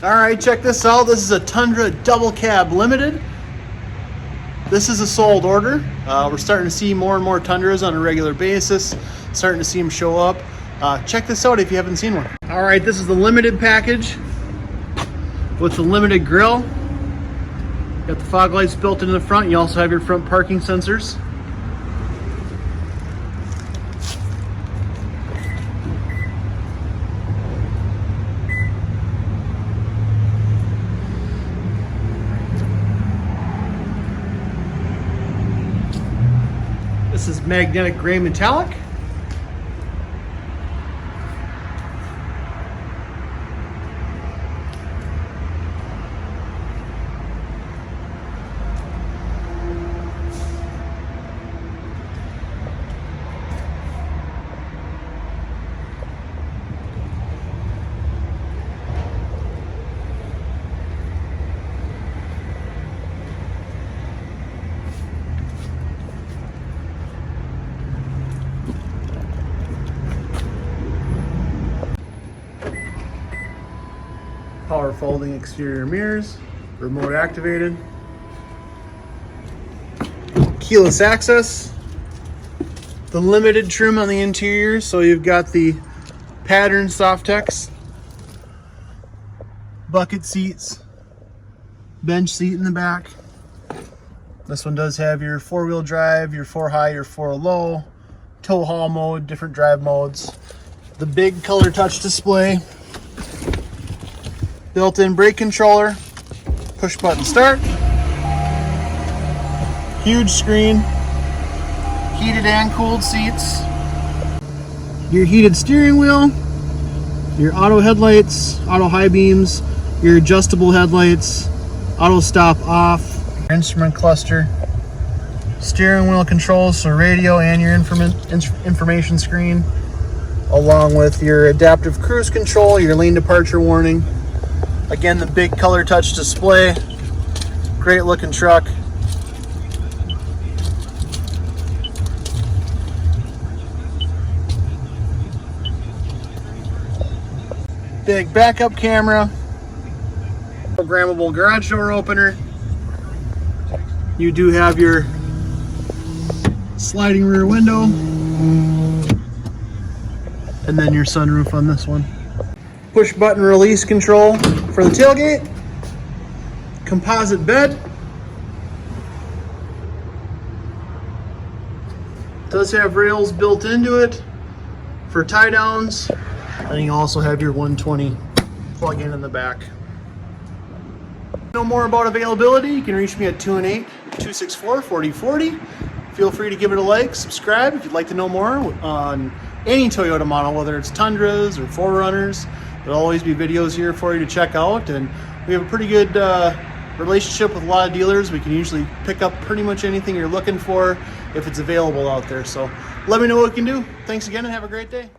All right, check this out. This is a Tundra double cab limited. This is a sold order. We're starting to see more and more Tundras on a regular basis. Starting to see them show up. Check this out if you haven't seen one. All right, this is the limited package with the limited grill. Got the fog lights built into the front. You also have your front parking sensors. This is magnetic gray metallic. Power folding exterior mirrors, remote activated, keyless access, the limited trim on the interior, so you've got the pattern Softex, bucket seats, bench seat in the back. This one does have your 4-wheel drive, your 4 high, your 4 low, tow haul mode, different drive modes, the big color touch display, built-in brake controller, push button start, huge screen, heated and cooled seats, your heated steering wheel, your auto headlights, auto high beams, your adjustable headlights, auto stop off, instrument cluster, steering wheel controls, so radio and your information screen, along with your adaptive cruise control, your lane departure warning. Again, the big color touch display, great looking truck. Big backup camera, programmable garage door opener. You do have your sliding rear window, and then your sunroof on this one. Push button release control for the tailgate, composite bed, does have rails built into it for tie downs, and you also have your 120 plug-in in the back. To know more about availability, you can reach me at 218-264-4040. Feel free to give it a like, subscribe if you'd like to know more on any Toyota model, whether it's Tundras or 4Runners. There'll always be videos here for you to check out, and we have a pretty good relationship with a lot of dealers. We can usually pick up pretty much anything you're looking for if it's available out there. So let me know what we can do. Thanks again and have a great day.